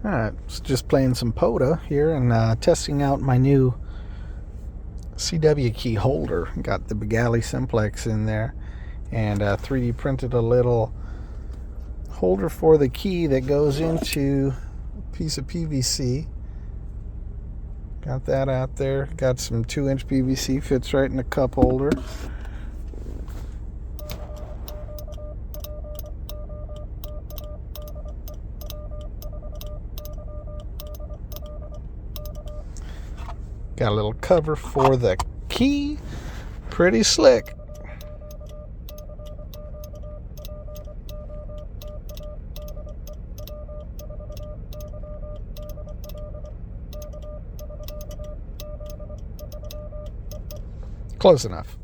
Alright, just playing some POTA here and testing out my new CW key holder. Got the Begally Simplex in there and 3D printed a little holder for the key that goes into a piece of PVC. Got that out there. Got some 2-inch PVC, fits right in the cup holder. Got a little cover for the key. Pretty slick. Close enough.